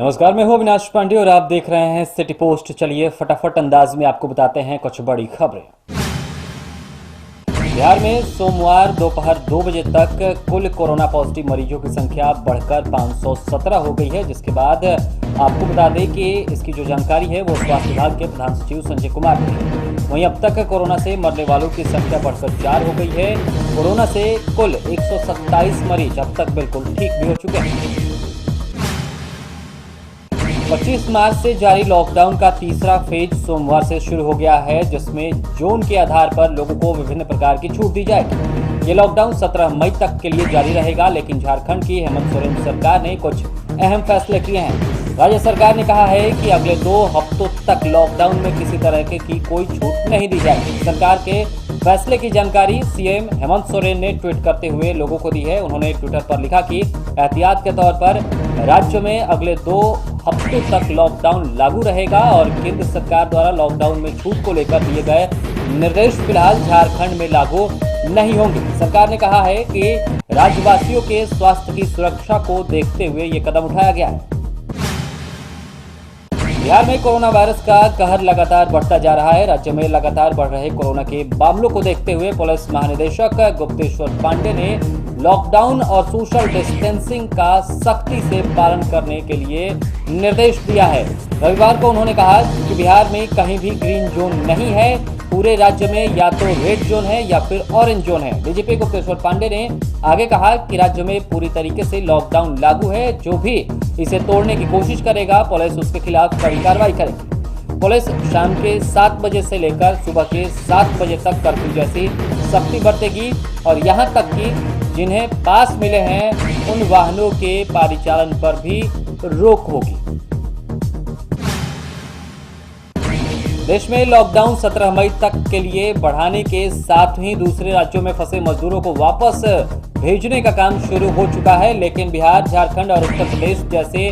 नमस्कार, मैं हूं अविनाश पांडे और आप देख रहे हैं सिटी पोस्ट। चलिए फटाफट अंदाज में आपको बताते हैं कुछ बड़ी खबरें। बिहार में सोमवार दोपहर 2 बजे तक कुल कोरोना पॉजिटिव मरीजों की संख्या बढ़कर 517 हो गई है, जिसके बाद आपको बता दें कि इसकी जो जानकारी है वो स्वास्थ्य विभाग के प्रधान सचिव संजय कुमार ने दी। वहीं अब तक कोरोना से मरने वालों की संख्या बढ़कर 4 हो गई है। कोरोना से कुल 127 मरीज अब तक बिल्कुल ठीक भी हो चुके हैं। 25 मार्च से जारी लॉकडाउन का तीसरा फेज सोमवार से शुरू हो गया है, जिसमें जोन के आधार पर लोगों को विभिन्न प्रकार की छूट दी जाएगी। ये लॉकडाउन 17 मई तक के लिए जारी रहेगा, लेकिन झारखंड की हेमंत सोरेन सरकार ने कुछ अहम फैसले किए हैं। राज्य सरकार ने कहा है कि अगले 2 हफ्तों तक लॉकडाउन में किसी तरह की कोई छूट नहीं दी जाएगी। सरकार के फैसले की जानकारी सीएम हेमंत सोरेन ने ट्वीट करते हुए लोगों को दी है। उन्होंने ट्विटर पर लिखा कि एहतियात के तौर पर राज्य में अगले 2 हफ्तों तक लॉकडाउन लागू रहेगा और केंद्र सरकार द्वारा लॉकडाउन में छूट को लेकर दिए गए निर्देश फिलहाल झारखंड में लागू नहीं होंगे। सरकार ने कहा है कि राज्यवासियों के स्वास्थ्य की सुरक्षा को देखते हुए ये कदम उठाया गया है। बिहार में कोरोना वायरस का कहर लगातार बढ़ता जा रहा है। राज्य में लगातार बढ़ रहे कोरोना के मामलों को देखते हुए पुलिस महानिदेशक गुप्तेश्वर पांडे ने लॉकडाउन और सोशल डिस्टेंसिंग का सख्ती से पालन करने के लिए निर्देश दिया है। रविवार को उन्होंने कहा कि बिहार में कहीं भी ग्रीन जोन नहीं है, पूरे राज्य में या तो रेड जोन है या फिर ऑरेंज जोन है। डीजीपी गुप्तेश्वर पांडे ने आगे कहा कि राज्य में पूरी तरीके से लॉकडाउन लागू है। जो भी इसे तोड़ने की कोशिश करेगा, पुलिस उसके खिलाफ कड़ी कार्रवाई करेगी। पुलिस शाम के 7 बजे से लेकर सुबह के 7 बजे तक कर्फ्यू जैसी सख्ती बरतेगी और यहां तक कि जिन्हें पास मिले हैं उन वाहनों के परिचालन पर भी रोक होगी। देश में लॉकडाउन 17 मई तक के लिए बढ़ाने के साथ ही दूसरे राज्यों में फंसे मजदूरों को वापस भेजने का काम शुरू हो चुका है, लेकिन बिहार, झारखंड और उत्तर प्रदेश जैसे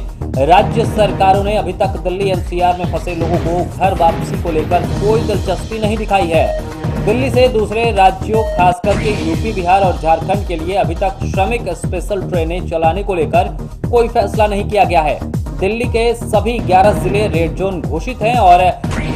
राज्य सरकारों ने अभी तक दिल्ली एनसीआर में फंसे लोगों को घर वापसी को लेकर कोई दिलचस्पी नहीं दिखाई है। दिल्ली से दूसरे राज्यों खासकर के यूपी, बिहार और झारखंड के लिए अभी तक श्रमिक स्पेशल ट्रेनें चलाने को लेकर कोई फैसला नहीं किया गया है। दिल्ली के सभी 11 जिले रेड जोन घोषित हैं और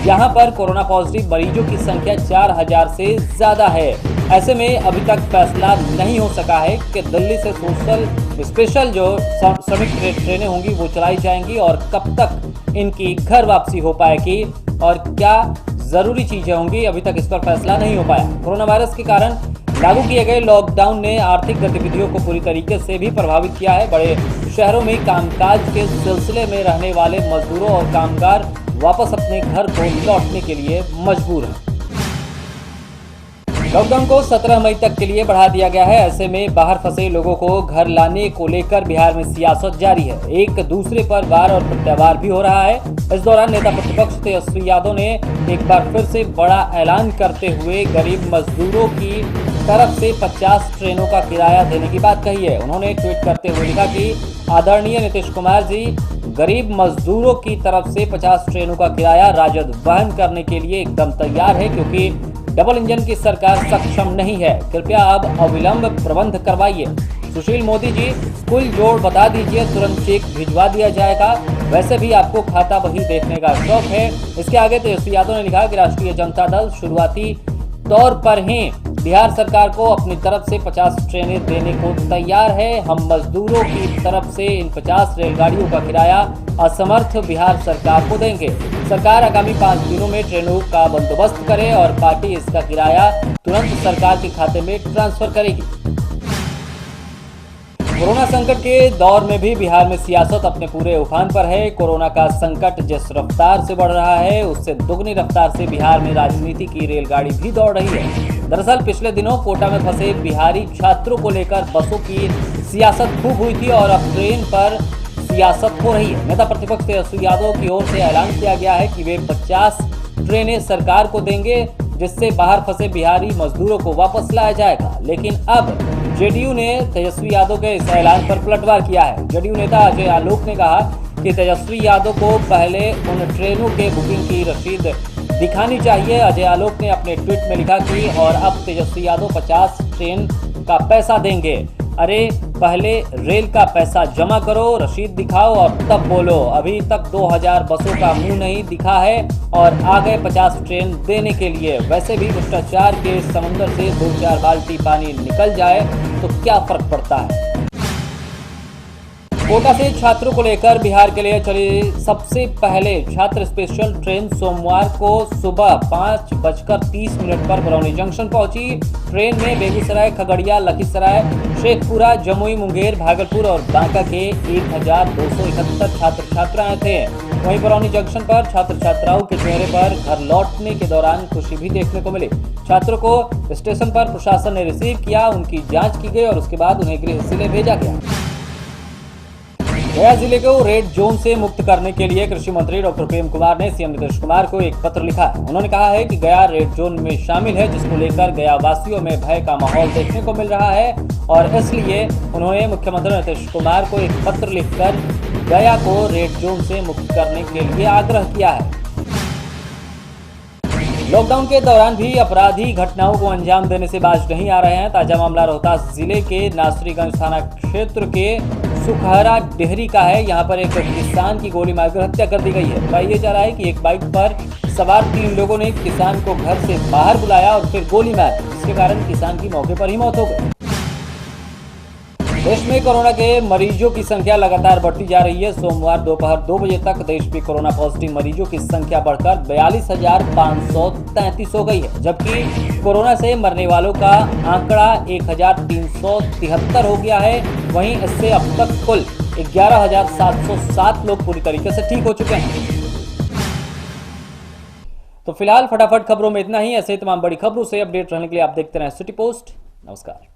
यहाँ पर कोरोना पॉजिटिव मरीजों की संख्या 4000 से ज्यादा है। ऐसे में अभी तक फैसला नहीं हो सका है कि दिल्ली से सोशल स्पेशल जो श्रमिक ट्रेनें होंगी वो चलाई जाएंगी और कब तक इनकी घर वापसी हो पाएगी और क्या जरूरी चीजें होंगी, अभी तक इस पर फैसला नहीं हो पाया। कोरोना वायरस के कारण लागू किए गए लॉकडाउन ने आर्थिक गतिविधियों को पूरी तरीके से भी प्रभावित किया है। बड़े शहरों में कामकाज के सिलसिले में रहने वाले मजदूरों और कामगार वापस अपने घर को लौटने के लिए मजबूर हैं। लॉकडाउन को 17 मई तक के लिए बढ़ा दिया गया है। ऐसे में बाहर फंसे लोगों को घर लाने को लेकर बिहार में सियासत जारी है। एक दूसरे पर वार और प्रत्यावार भी हो रहा है। इस दौरान नेता प्रतिपक्ष तेजस्वी यादव ने एक बार फिर से बड़ा ऐलान करते हुए गरीब मजदूरों की तरफ से 50 ट्रेनों का किराया देने की बात कही है। उन्होंने ट्वीट करते हुए लिखा कि आदरणीय नीतीश कुमार जी, गरीब मजदूरों की तरफ से 50 ट्रेनों का किराया राजद वहन करने के लिए एकदम तैयार है, क्योंकि डबल इंजन की सरकार सक्षम नहीं है। कृपया अब अविलंब प्रबंध करवाइए। सुशील मोदी जी, कुल जोड़ बता दीजिए, तुरंत चेक भिजवा दिया जाएगा। वैसे भी आपको खाता बही देखने का शौक है। इसके आगे तेजस्वी यादव ने लिखा कि राष्ट्रीय जनता दल शुरुआती तौर पर ही बिहार सरकार को अपनी तरफ से 50 ट्रेनें देने को तैयार है। हम मजदूरों की तरफ से इन 50 रेलगाड़ियों का किराया असमर्थ बिहार सरकार को देंगे। सरकार आगामी 5 दिनों में ट्रेनों का बंदोबस्त करे और पार्टी इसका किराया तुरंत सरकार के खाते में ट्रांसफर करेगी। कोरोना संकट के दौर में भी बिहार में सियासत अपने पूरे उफान पर है। कोरोना का संकट जिस रफ्तार से बढ़ रहा है, उससे दुगनी रफ्तार से बिहार में राजनीति की रेलगाड़ी भी दौड़ रही है। दरअसल पिछले दिनों कोटा में फंसे बिहारी छात्रों को लेकर बसों की सियासत खूब हुई थी और अब ट्रेन पर सियासत हो रही है। नेता प्रतिपक्ष तेजस्वी यादव की ओर से ऐलान किया गया है कि वे 50 ट्रेनें सरकार को देंगे, जिससे बाहर फंसे बिहारी मजदूरों को वापस लाया जाएगा। लेकिन अब जेडीयू ने तेजस्वी यादव के इस ऐलान पर पलटवार किया है। जेडीयू नेता अजय आलोक ने कहा कि तेजस्वी यादव को पहले उन ट्रेनों के बुकिंग की रसीद दिखानी चाहिए। अजय आलोक ने अपने ट्वीट में लिखा कि और अब तेजस्वी यादव 50 ट्रेन का पैसा देंगे। अरे पहले रेल का पैसा जमा करो, रसीद दिखाओ और तब बोलो। अभी तक 2000 बसों का मुंह नहीं दिखा है और आ गए 50 ट्रेन देने के लिए। वैसे भी भ्रष्टाचार के समंदर से 2-4 बाल्टी पानी निकल जाए तो क्या फर्क पड़ता है। कोटा से छात्रों को लेकर बिहार के लिए चली सबसे पहले छात्र स्पेशल ट्रेन सोमवार को सुबह 5:30 पर बरौनी जंक्शन पहुंची। ट्रेन में बेगूसराय, खगड़िया, लखीसराय, शेखपुरा, जमुई, मुंगेर, भागलपुर और बांका के 1271 छात्र छात्राएं थे। वहीं बरौनी जंक्शन पर छात्र छात्राओं के चेहरे पर घर लौटने के दौरान खुशी भी देखने को मिली। छात्रों को स्टेशन पर प्रशासन ने रिसीव किया, उनकी जाँच की गई और उसके बाद उन्हें गृह जिले भेजा गया। गया जिले को रेड जोन से मुक्त करने के लिए कृषि मंत्री डॉक्टर प्रेम कुमार ने सीएम नीतीश कुमार को एक पत्र लिखा है। उन्होंने कहा है कि गया रेड जोन में शामिल है, जिसको लेकर गया वासियों में भय का माहौल देखने को मिल रहा है और इसलिए उन्होंने मुख्यमंत्री नीतीश कुमार को एक पत्र लिखकर गया को रेड जोन से मुक्त करने के लिए आग्रह किया है। लॉकडाउन के दौरान भी अपराधी घटनाओं को अंजाम देने से बाज नहीं आ रहे हैं। ताजा मामला रोहतास जिले के नासरीगंज थाना क्षेत्र के सुखहरा डेहरी का है। यहां पर एक किसान की गोली मारकर हत्या कर दी गई है। बताया जा रहा है कि एक बाइक पर सवार 3 लोगों ने किसान को घर से बाहर बुलाया और फिर गोली मारी, जिसके कारण किसान की मौके पर ही मौत हो गई। देश में कोरोना के मरीजों की संख्या लगातार बढ़ती जा रही है। सोमवार दोपहर 2 बजे तक देश में कोरोना पॉजिटिव मरीजों की संख्या बढ़कर 42,533 हो गई है, जबकि कोरोना से मरने वालों का आंकड़ा 1,373 हो गया है। वहीं इससे अब तक कुल 11,707 लोग पूरी तरीके से ठीक हो चुके हैं। तो फिलहाल फटाफट खबरों में इतना ही। ऐसे तमाम बड़ी खबरों से अपडेट रहने के लिए आप देखते रहें सिटी पोस्ट। नमस्कार।